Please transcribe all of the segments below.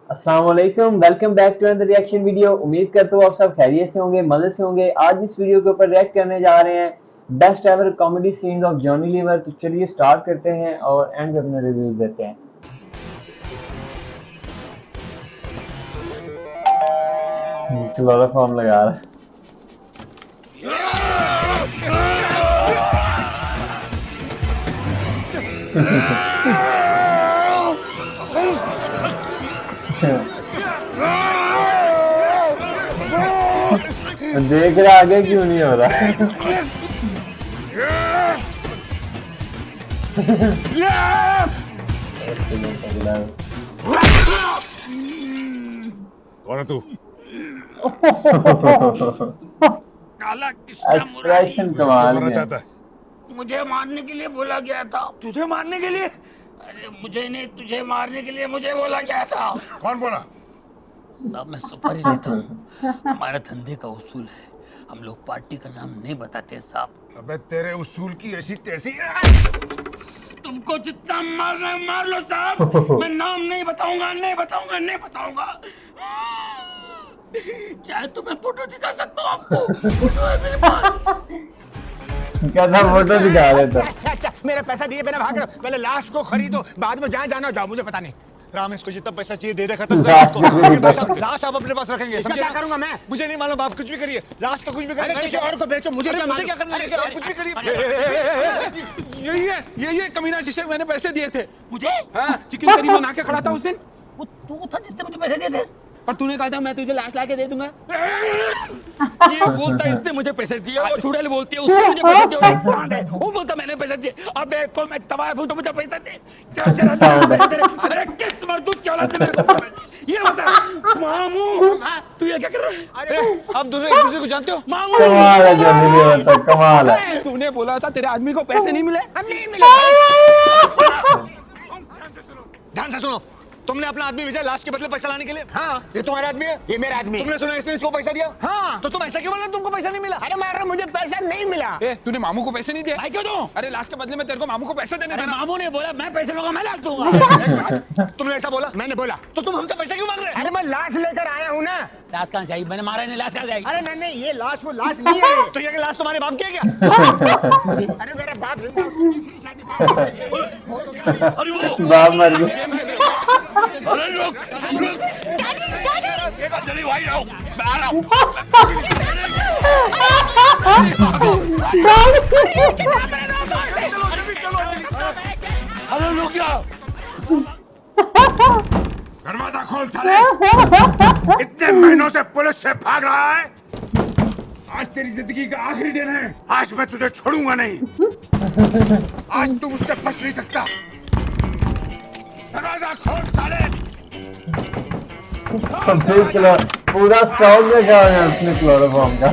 अस्सलाम वालेकुम, welcome back to another reaction video. उम्मीद करता हूँ आप सब खैरियत से होंगे, मजे से होंगे। आज इस वीडियो के ऊपर रिएक्ट करने जा रहे हैं best ever comedy scenes of Johnny Lever. तो चलिए स्टार्ट करते हैं और एंड पे अपने रिव्यूज देते हैं। क्लोरोफॉर्म लगा रहा है। देख रहा आगे क्यों नहीं हो रहा। कौन है तू? काला कृष्णा मुरारी एक्सप्रेशन मुझे कमाल क्यों मारना है। चाहता है? मुझे मारने के लिए बोला गया था। तुझे मारने के लिए? अरे मुझे नहीं, तुझे मारने के लिए मुझे बोला गया था। कौन बोला? साहब मैं सुपारी लेता हूँ, हमारा धंधे का उसूल है। हम लोग पार्टी का नाम नहीं बताते साहब। अबे तेरे उसूल की ऐसी तैसी। तुमको जितना मारना है मार लो साहब, मैं नाम नहीं बताऊंगा, नहीं बताऊंगा, नहीं बताऊंगा। चाहे तो मैं फोटो दिखा सकता हूँ आपको, फोटो है मेरे पास। क्या था, फोटो दिखा रहे थे। अच्छा मेरा पैसा दिए बिना भाग रहे हो। पहले लाश को खरीदो, बाद में जहाँ जाना जाओ, मुझे पता नहीं। राम इसको जितना पैसा चाहिए दे दे, खत्म लाश कर। को भी पैसा लाश आप अपने पास रखेंगे, इसका समझे? क्या करूंगा मैं? मुझे नहीं मालूम, आप कुछ भी करिए। लाश का कुछ भी अरे करिए। किसी और को बेचो, मुझे क्या मुझे मालूम? क्या करना है? आप कुछ भी करिए। यही कमीना जिसे मैंने पैसे दिए थे। मुझे? हाँ, चिकन करी बना के खड़ा था उस दिन। वो तू था जिसने मुझे पैसे दिए थे। और तूने कहा था मैं तुझे लाश ला के दे दूंगा। ये बोलता इसने मुझे पैसे दिए, वो चुड़ैल बोलती है उसने मुझे पैसे दिए, और एक सांड है वो बोलता मैंने पैसे दिए। अबे को मैं तवायफ हूं तो मुझे पैसे दे। चल चल पैसे दे। अरे किस मर्दूत की औलाद ने मेरे को पैसे दिए? ये बता मामू, तू ये क्या कर रहा है? अरे आप दोनों एक दूसरे को जानते हो? मामू कमाल है जॉनी लीवर, तो कमाल है। तूने बोला था तेरे आदमी को पैसे नहीं मिले। नहीं मिला। ध्यान से सुनो, तुमने अपना आदमी भेजा लाश के बदले पैसा लाने के लिए? हाँ। ये तुम्हारा आदमी है? ये मेरा आदमी। तुमने सुना इसने इसको पैसा दिया? हाँ। तो तुम ऐसा क्यों बोल रहे हो तुमको पैसा नहीं मिला? अरे मार रहा, मुझे पैसा नहीं मिला। तूने मामू को पैसे नहीं दिए? भाई क्यों दूं? अरे लाश के बदले में तेरे को मामू को पैसे देने अरे थे ना। मामू ने बोला मैं पैसे लूंगा, मैं लाख दूंगा। तुमने ऐसा बोला? मैंने बोला। तो तुम हमसे पैसा क्यों मांग रहे? अरे मैं लाश लेकर आया हूँ ना। लाश कहाँ से आई? मैंने मारा नहीं, लाश कहाँ से आई? अरे नहीं नहीं, ये लाश वो लाश नहीं है। तो ये कि लाश तुम्हारे बाप की है क्या? अरे मेरा बाप जिंदा है, उसकी तीसरी शादी। अरे वो बाप मर गया। अरे रुक रुक, जल्दी भाई आओ, मैं आ रहा हूँ। अरे रुक जाओ। दरवाजा खोल साले। इतने महीनों से पुलिस से भाग रहा है। आज तेरी जिंदगी का आखिरी दिन है। आज मैं तुझे छोड़ूंगा नहीं। आज तू मुझसे बच नहीं सकता। दरवाजा खोल साले। पूरा स्टॉक में क्या है उसने क्लोरोफॉर्म का।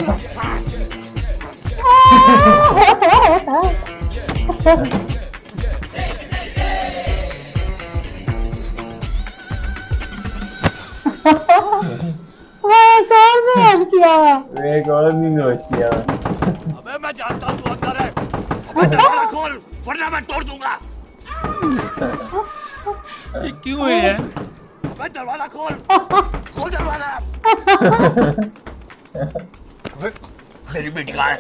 एक और नहीं नोश किया। अबे मैं जानता हूँ तू अंदर है। अबे दरवाजा खोल वरना मैं तोड़ दूंगा। ये क्यों है? अबे दरवाजा खोल, खोल दरवाजा। अबे, मेरी बेटी कहाँ है?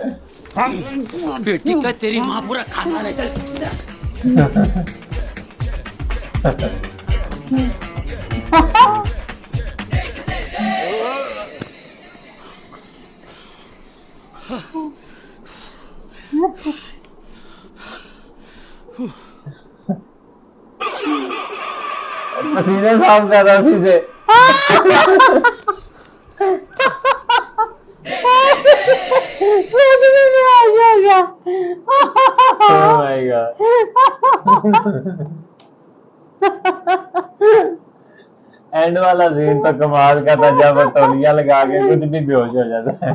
बेटी का तेरी माँ पूरा खाना ले चल। पसीने साफ कर रहा सीधे। Oh my God. एंड वाला सीन तो कमाल का था, जब तौलिया लगा के खुद भी बेहोश हो जाता है।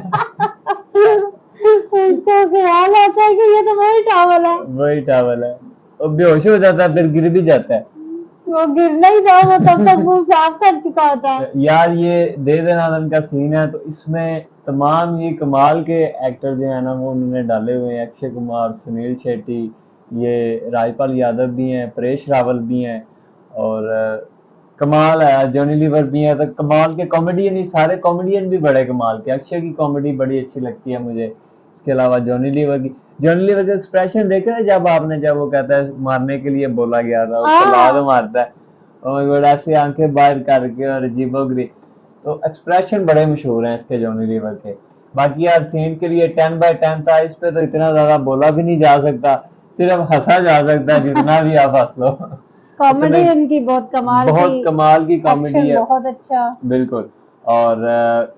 उसको ख्याल आता है कि ये तो वही टावल है। वही टावल है। वो बेहोश हो जाता है, फिर गिर भी जाता है। वो गिरना ही था, वो तब तक मुंह साफ कर चुका होता है। यार ये दे दनादन का सीन है, तो इसमें तमाम ये कमाल के एक्टर जो है ना वो उन्होंने डाले हुए हैं। अक्षय कुमार, सुनील शेट्टी, ये राजपाल यादव भी हैं, परेश रावल भी हैं, और कमाल है, जॉनी लीवर भी है तो कमाल के कॉमेडियन ही, सारे कॉमेडियन भी बड़े कमाल के। अक्षय की कॉमेडी बड़ी अच्छी लगती है मुझे, इसके अलावा जॉनी लीवर की, जॉनी लीवर का एक्सप्रेशन देखे ना जब वो कहता है मारने के लिए बोला गया था, उसको लात मारता है और ऐसे आंखें बाहर करके और अजीबोगरीब, तो एक्सप्रेशन बड़े मशहूर हैं इसके जॉनी लीवर के। बाकी यार सीन के लिए 10/10 था, इस पे तो इतना ज्यादा बोला भी नहीं जा सकता, सिर्फ हंसा जा सकता है, जितना भी आप हंस लो। कॉमेडी इनकी बहुत कमाल की कॉमेडी एक्शन है, बहुत अच्छा। बिल्कुल। और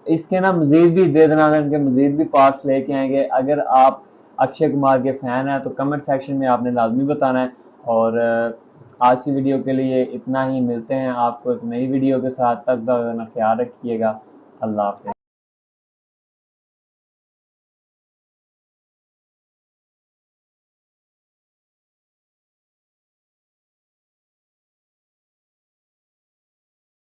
इसके ना मजीद भी दे देना, के मजीद भी पार्ट्स लेके आएंगे। अगर आप अक्षय कुमार के फैन हैं तो कमेंट सेक्शन में आपने लाजमी बताना है। और आज की वीडियो के लिए इतना ही, मिलते हैं आपको एक नई वीडियो के साथ, तब तक अपना ख्याल रखिएगा। अल्लाह हाफिज़।